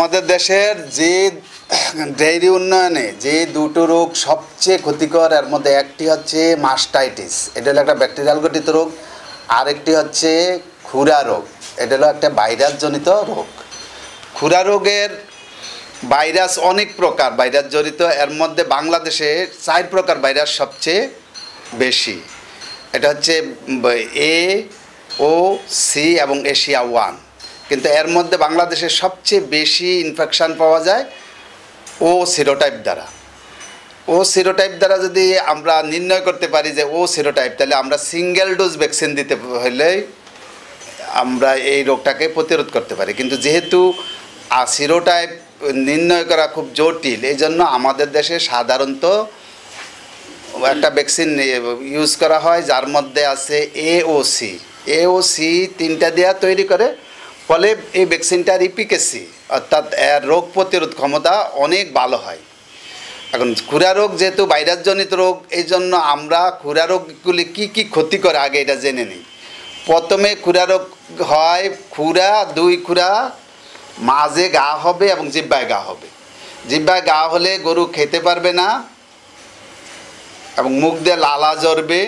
আমাদের দেশের যে ডেইরি উন্নয়নে যে দুটো রোগ সবচেয়ে ক্ষতিকর, এর মধ্যে একটি হচ্ছে মাস্টাইটিস, এটা হলো একটা ব্যাকটেরিয়াল গঠিত রোগ। আরেকটি হচ্ছে খুরা রোগ, এটা হলো একটা ভাইরাসজনিত রোগ। খুরা রোগের ভাইরাস অনেক প্রকার ভাইরাস জড়িত, এর মধ্যে বাংলাদেশে 4 প্রকার ভাইরাস সবচেয়ে বেশি। এটা হচ্ছে এ, ও, সি এবং এশিয়া 1। কিন্তু এর মধ্যে বাংলাদেশে সবচেয়ে বেশি ইনফেকশান পাওয়া যায় ও সিরোটাইপ দ্বারা। ও সিরোটাইপ দ্বারা যদি আমরা নির্ণয় করতে পারি যে ও সিরোটাইপ, তাহলে আমরা সিঙ্গেল ডোজ ভ্যাকসিন দিতে হলে আমরা এই রোগটাকে প্রতিরোধ করতে পারি। কিন্তু যেহেতু সিরোটাইপ নির্ণয় করা খুব জটিল, এই জন্য আমাদের দেশে সাধারণত একটা ভ্যাকসিন ইউজ করা হয় যার মধ্যে আছে এ ও সি। এ ও সি 3টা দেওয়া তৈরি করে, ফলে এই ভ্যাকসিনটার ইফিকেসি অর্থাৎ এর রোগ প্রতিরোধ ক্ষমতা অনেক ভালো হয়। এখন খুরা রোগ যেহেতু ভাইরাসজনিত রোগ, এই জন্য আমরা খুরা রোগগুলি কী কী ক্ষতি করে আগে এটা জেনে নিই। প্রথমে খুরা রোগ হয় খুরা, 2 খুরা, মাঝে গা হবে এবং জিহ্বায় গা হবে। জিহ্বায় গা হলে গরু খেতে পারবে না এবং মুখ দিয়ে লালা ঝরবে,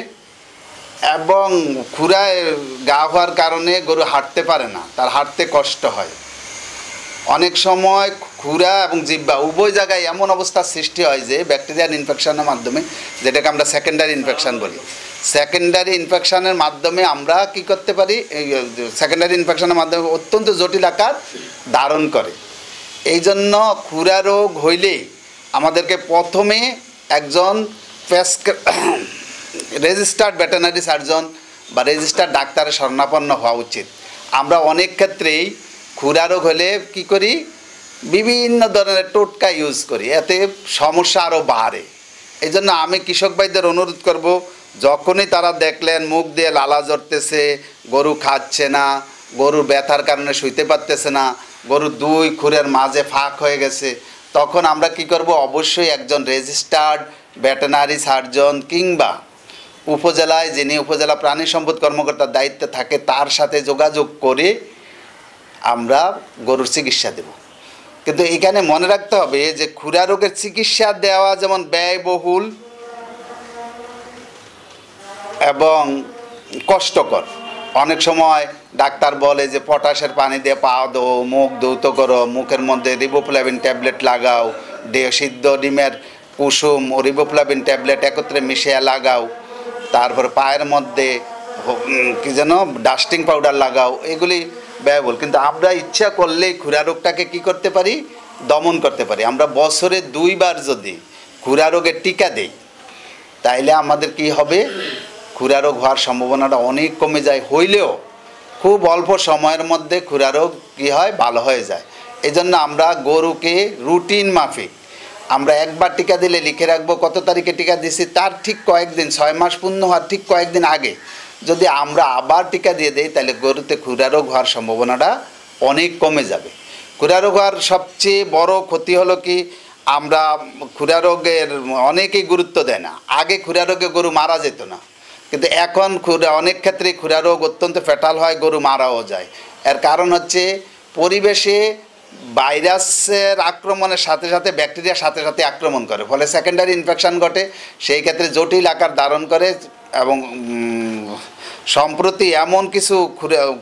এবং খুরায় গা হওয়ার কারণে গরু হাঁটতে পারে না, তার হাঁটতে কষ্ট হয়। অনেক সময় খুরা এবং জিহ্বা উভয় জায়গায় এমন অবস্থার সৃষ্টি হয় যে ব্যাকটেরিয়াল ইনফেকশনের মাধ্যমে, যেটাকে আমরা সেকেন্ডারি ইনফেকশন বলি, সেকেন্ডারি ইনফেকশনের মাধ্যমে আমরা কি করতে পারি, সেকেন্ডারি ইনফেকশনের মাধ্যমে অত্যন্ত জটিল আকার ধারণ করে। এই জন্য খুরা রোগ হইলেই আমাদেরকে প্রথমে একজন রেজিস্টার্ড ভেটেরিনারি সার্জন বা রেজিস্টার্ড ডাক্তারের শরণাপন্ন হওয়া উচিত। আমরা অনেক ক্ষেত্রেই খুরা রোগ হলে কী করি, বিভিন্ন ধরনের টোটকা ইউজ করি, এতে সমস্যা আরও বাড়ে। এই জন্য আমি কৃষক ভাইদের অনুরোধ করব, যখনই তারা দেখলেন মুখ দিয়ে লালা ঝরতেছে, গরু খাচ্ছে না, গরুর ব্যথার কারণে শুইতে পারতেছে না, গরু 2 খুরের মাঝে ফাঁক হয়ে গেছে, তখন আমরা কি করব, অবশ্যই একজন রেজিস্টার্ড ভেটেরিনারি সার্জন কিংবা উপজেলায় যিনি উপজেলা প্রাণী সম্পদ কর্মকর্তার দায়িত্বে থাকে তার সাথে যোগাযোগ করে আমরা গরুর চিকিৎসা দেব। কিন্তু এখানে মনে রাখতে হবে যে খুরা রোগের চিকিৎসা দেওয়া যেমন ব্যয়বহুল এবং কষ্টকর। অনেক সময় ডাক্তার বলে যে পটাশের পানি দিয়ে পা দো, মুখ ধৌত করো, মুখের মধ্যে রিবোফ্লাভিন ট্যাবলেট লাগাও, সিদ্ধ ডিমের কুসুম ও রিবোফ্লাভিন ট্যাবলেট একত্রে মিশিয়ে লাগাও, তারপর পায়ের মধ্যে কি যেন ডাস্টিং পাউডার লাগাও, এগুলি ব্যয়বহুল। কিন্তু আমরা ইচ্ছা করলেই খুরা রোগটাকে কী করতে পারি, দমন করতে পারি। আমরা বছরে 2 বার যদি খুরা রোগের টিকা দেই, তাইলে আমাদের কি হবে, খুরা রোগ হওয়ার সম্ভাবনাটা অনেক কমে যায়। হইলেও খুব অল্প সময়ের মধ্যে খুরা রোগ কী হয়, ভালো হয়ে যায়। এই জন্য আমরা গরুকে রুটিন মাফিক আমরা একবার টিকা দিলে লিখে রাখবো কত তারিখে টিকা দিছি, তার ঠিক কয়েকদিন, 6 মাস পূর্ণ হওয়ার ঠিক কয়েকদিন আগে যদি আমরা আবার টিকা দিয়ে দিই, তাহলে গরুতে খুরা রোগ হওয়ার সম্ভাবনাটা অনেক কমে যাবে। খুরা রোগ হওয়ার সবচেয়ে বড় ক্ষতি হলো কি, আমরা খুরা রোগের অনেকেই গুরুত্ব দেয় না। আগে খুরা রোগে গরু মারা যেত না, কিন্তু এখন অনেক ক্ষেত্রেই খুরা রোগ অত্যন্ত ফ্যাটাল হয়, গরু মারাও যায়। এর কারণ হচ্ছে পরিবেশে ভাইরাসের আক্রমণের সাথে সাথে ব্যাকটেরিয়ার সাথে সাথে আক্রমণ করে, ফলে সেকেন্ডারি ইনফেকশন ঘটে, সেই ক্ষেত্রে জটিল আকার ধারণ করে। এবং সম্প্রতি এমন কিছু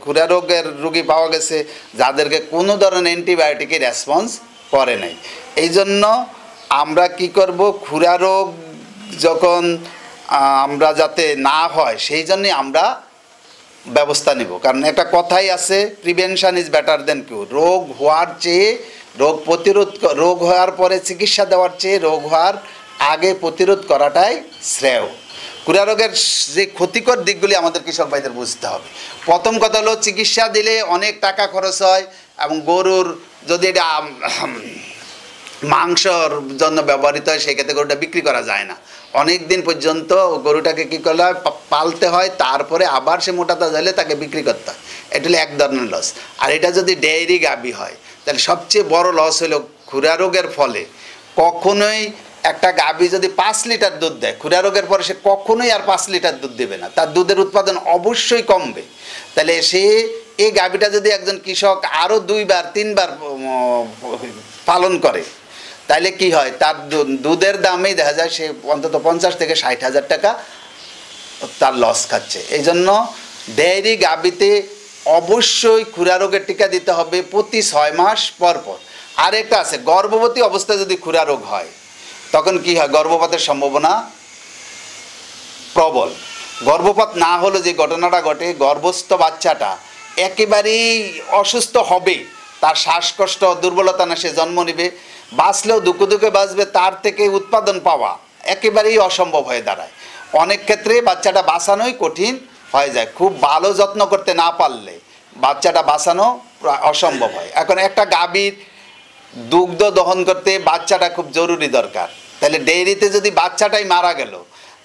খুরা রোগের রোগী পাওয়া গেছে যাদেরকে কোনো ধরনের অ্যান্টিবায়োটিকের রেসপন্স করে নাই। এই জন্য আমরা কি করব, খুরা রোগ যখন আমরা যাতে না হয় সেই জন্যই আমরা ব্যবস্থা নেব। কারণ একটা কথাই আছে, প্রিভেনশন ইজ বেটার দেন কিউর। রোগ হওয়ার চেয়ে রোগ প্রতিরোধ, রোগ হওয়ার পরে চিকিৎসা দেওয়ার চেয়ে রোগ হওয়ার আগে প্রতিরোধ করাটাই শ্রেয়। খুরা রোগের যে ক্ষতিকর দিকগুলি আমাদের কৃষক ভাইদের বুঝতে হবে। প্রথম কথা হলো, চিকিৎসা দিলে অনেক টাকা খরচ হয়, এবং গরুর যদি এটা মাংসর জন্য ব্যবহৃত হয়, সেক্ষেত্রে গরুটা বিক্রি করা যায় না। অনেক দিন পর্যন্ত গরুটাকে কী করলে হয়, পালতে হয়, তারপরে আবার সে মোটাতে যাইলে তাকে বিক্রি করতে হয়। এটা হলো এক ধরনের লস। আর এটা যদি ডেয়ারি গাভী হয়, তাহলে সবচেয়ে বড় লস হলো খুরা রোগের ফলে কখনোই একটা গাভী যদি 5 লিটার দুধ দেয়, খুরা রোগের পরে সে কখনোই আর 5 লিটার দুধ দেবে না, তার দুধের উৎপাদন অবশ্যই কমবে। তাহলে সে এই গাভীটা যদি একজন কৃষক আরও 2বার 3বার পালন করে, তাইলে কি হয়, তার দুধের দামেই দেখা যায় সে অন্তত 50 থেকে 60 হাজার টাকা তার লস খাচ্ছে। এই জন্য ডেয়ারি গাভীতে অবশ্যই খুরা রোগের টিকা দিতে হবে প্রতি 6 মাস পর পর। আরেকটা আছে, গর্ভবতী অবস্থায় যদি খুরা রোগ হয় তখন কি হয়, গর্ভপাতের সম্ভাবনা প্রবল। গর্ভপাত না হলে যে ঘটনাটা ঘটে, গর্ভস্থ বাচ্চাটা একেবারেই অসুস্থ হবে, তার শ্বাসকষ্ট দুর্বলতা না, সে জন্ম নেবে, বাঁচলেও দুঃখে দুঃখে বাঁচবে, তার থেকে উৎপাদন পাওয়া একেবারেই অসম্ভব হয়ে দাঁড়ায়। অনেক ক্ষেত্রে বাচ্চাটা বাঁচানোই কঠিন হয়ে যায়, খুব ভালো যত্ন করতে না পারলে বাচ্চাটা বাঁচানো অসম্ভব হয়। এখন একটা গাভীর দুগ্ধ দহন করতে বাচ্চাটা খুব জরুরি দরকার, তাহলে ডেইরিতে যদি বাচ্চাটাই মারা গেল,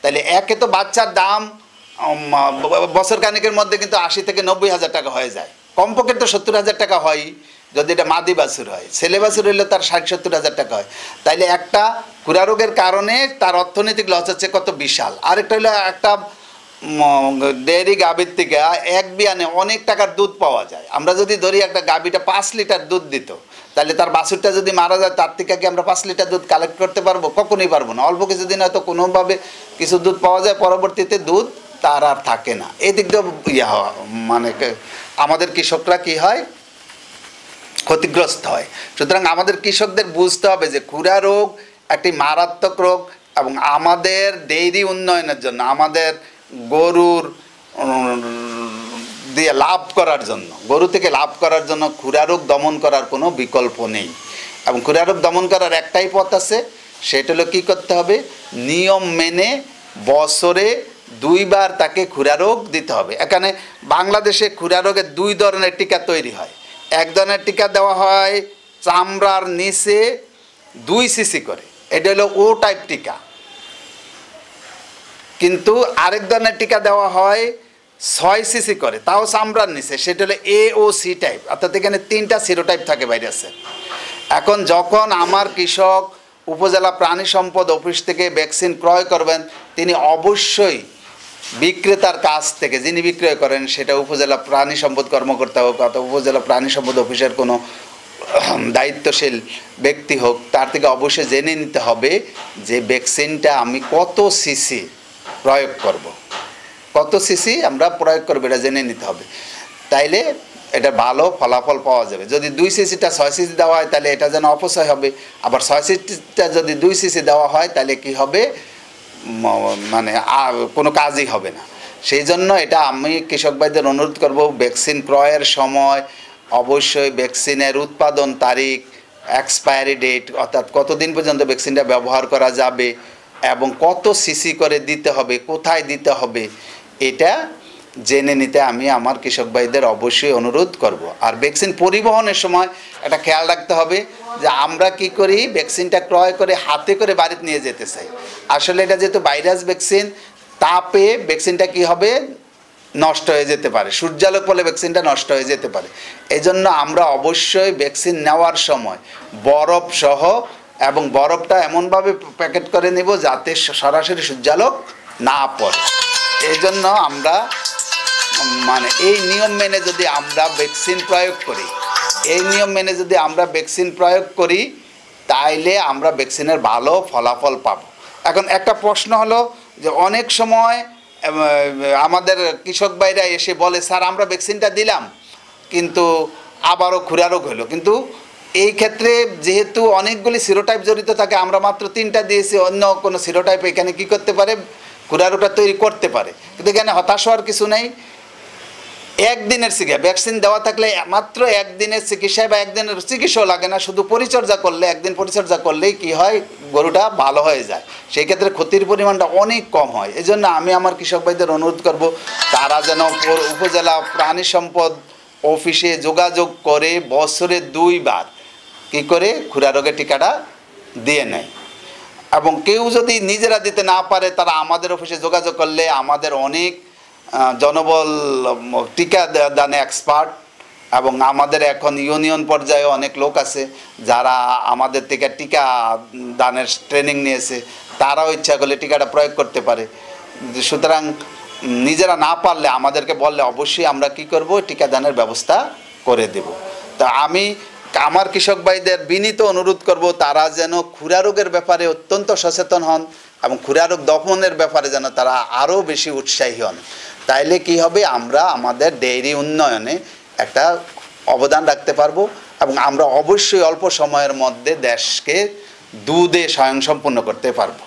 তাহলে একে তো বাচ্চার দাম বছর খানেকের মধ্যে কিন্তু 80 থেকে 90 হাজার টাকা হয়ে যায়, কমপক্ষে তো 70 হাজার টাকা হয় যদি এটা মাদি বাছুর হয়। ছেলে বাছুর হইলে তার 60-70 হাজার টাকা হয়। তাইলে একটা খুরা রোগের কারণে তার অর্থনৈতিক লস হচ্ছে কত বিশাল। আরেকটা হলো একটা ডেয়ারি গাভীর থেকে এক বিয়ানে অনেক টাকার দুধ পাওয়া যায়। আমরা যদি ধরি একটা গাভীটা 5 লিটার দুধ দিত, তাহলে তার বাছুরটা যদি মারা যায়, তার থেকে কি আমরা 5 লিটার দুধ কালেক্ট করতে পারবো? কখনোই পারবো না। অল্প কিছুদিন হয়তো কোনোভাবে কিছু দুধ পাওয়া যায়, পরবর্তীতে দুধ তার আর থাকে না। এই দিক দিয়ে মানে আমাদের কৃষকরা কি হয়, ক্ষতিগ্রস্ত হয়। সুতরাং আমাদের কৃষকদের বুঝতে হবে যে খুরা রোগ একটি মারাত্মক রোগ, এবং আমাদের ডেইরি উন্নয়নের জন্য, আমাদের গরুর দিয়ে লাভ করার জন্য, গরু থেকে লাভ করার জন্য খুরা রোগ দমন করার কোনো বিকল্প নেই। এবং খুরা রোগ দমন করার একটাই পথ আছে, সেটা হলো কী করতে হবে, নিয়ম মেনে বছরে 2বার তাকে খুরা রোগ দিতে হবে। এখানে বাংলাদেশে খুরা রোগের 2 ধরনের টিকা তৈরি হয়। এক ধরনের টিকা দেওয়া হয় চামড়ার নিচে 2 সিসি করে, এটা হলো ও টাইপ টিকা। কিন্তু আরেক ধরনের টিকা দেওয়া হয় 6 সিসি করে, তাও চামড়ার নিচে, সেটা হলো এ ও সি টাইপ, অর্থাৎ এখানে 3টা সিরোটাইপ থাকে ভাইরাসের। এখন যখন আমার কৃষক উপজেলা প্রাণী সম্পদ অফিস থেকে ভ্যাকসিন ক্রয় করবেন, তিনি অবশ্যই বিক্রেতার কাছ থেকে, যিনি বিক্রয় করেন, সেটা উপজেলা প্রাণী সম্পদ কর্মকর্তা হোক অথবা উপজেলা প্রাণী সম্পদ অফিসের কোনো দায়িত্বশীল ব্যক্তি হোক, তার থেকে অবশ্যই জেনে নিতে হবে যে ভ্যাকসিনটা আমি কত সিসি প্রয়োগ করব, কত সিসি আমরা প্রয়োগ করবো, এটা জেনে নিতে হবে। তাইলে এটা ভালো ফলাফল পাওয়া যাবে। যদি 2 সিসিটা 6 সিসি দেওয়া হয়, তাহলে এটা যেন অপচয় হবে। আবার 6 সিসিটা যদি 2 সিসি দেওয়া হয়, তাহলে কি হবে, মানে কোনো কাজই হবে না। সেই জন্য এটা আমি কৃষক ভাইদের অনুরোধ করব, ভ্যাকসিন ক্রয়ের সময় অবশ্যই ভ্যাকসিনের উৎপাদন তারিখ, এক্সপায়ারি ডেট, অর্থাৎ কতদিন পর্যন্ত ভ্যাকসিনটা ব্যবহার করা যাবে এবং কত সিসি করে দিতে হবে, কোথায় দিতে হবে, এটা জেনে নিতে আমি আমার কৃষক ভাইদের অবশ্যই অনুরোধ করব। আর ভ্যাকসিন পরিবহনের সময় একটা খেয়াল রাখতে হবে যে আমরা কি করি, ভ্যাকসিনটা ক্রয় করে হাতে করে বাড়িতে নিয়ে যেতে চাই। আসলে এটা যেহেতু ভাইরাস ভ্যাকসিন, তাপে ভ্যাকসিনটা কি হবে, নষ্ট হয়ে যেতে পারে, সূর্যালোক ফলে ভ্যাকসিনটা নষ্ট হয়ে যেতে পারে। এই জন্য আমরা অবশ্যই ভ্যাকসিন নেওয়ার সময় বরফ সহ, এবং বরফটা এমনভাবে প্যাকেট করে নেব যাতে সরাসরি সূর্যালোক না পড়ে। এই জন্য আমরা মানে এই নিয়ম মেনে যদি আমরা ভ্যাকসিন প্রয়োগ করি, তাইলে আমরা ভ্যাকসিনের ভালো ফলাফল পাব। এখন একটা প্রশ্ন হলো যে অনেক সময় আমাদের কৃষক ভাইরা এসে বলে, স্যার আমরা ভ্যাকসিনটা দিলাম কিন্তু আবারও খুরা রোগ হলো। কিন্তু এই ক্ষেত্রে যেহেতু অনেকগুলি সিরোটাইপ জড়িত থাকে, আমরা মাত্র 3টা দিয়েছি, অন্য কোনো সিরোটাইপ এখানে কী করতে পারে, খুরা রোগটা তৈরি করতে পারে। কিন্তু এখানে হতাশ হওয়ার কিছু নেই। একদিনের চিকিৎসা, ভ্যাকসিন দেওয়া থাকলে মাত্র একদিনের চিকিৎসায় বা একদিনের চিকিৎসাও লাগে না, শুধু পরিচর্যা করলে, একদিন পরিচর্যা করলেই কি হয়, গরুটা ভালো হয়ে যায়। সেই ক্ষেত্রে ক্ষতির পরিমাণটা অনেক কম হয়। এই জন্য আমি আমার কৃষক ভাইদের অনুরোধ করব, তারা যেন উপজেলা প্রাণী সম্পদ অফিসে যোগাযোগ করে বছরে 2বার কী করে খুরা রোগের টিকাটা দিয়ে নেয়। এবং কেউ যদি নিজেরা দিতে না পারে, তারা আমাদের অফিসে যোগাযোগ করলে আমাদের অনেক জনবল টিকা দানে এক্সপার্ট, এবং আমাদের এখন ইউনিয়ন পর্যায়ে অনেক লোক আছে যারা আমাদের থেকে টিকা দানের ট্রেনিং নিয়েছে, তারাও ইচ্ছা করলে টিকাটা প্রয়োগ করতে পারে। সুতরাং নিজেরা না পারলে আমাদেরকে বললে অবশ্যই আমরা কি করব, টিকাদানের ব্যবস্থা করে দেব। তা আমি আমার কৃষক ভাইদের বিনীত অনুরোধ করব তারা যেন খুরা রোগের ব্যাপারে অত্যন্ত সচেতন হন এবং খুরা রোগ দমনের ব্যাপারে যেন তারা আরও বেশি উৎসাহী হন। তাইলে কি হবে, আমরা আমাদের ডেইরি উন্নয়নে একটা অবদান রাখতে পারবো এবং আমরা অবশ্যই অল্প সময়ের মধ্যে দেশকে দুধে স্বয়ংসম্পূর্ণ করতে পারবো।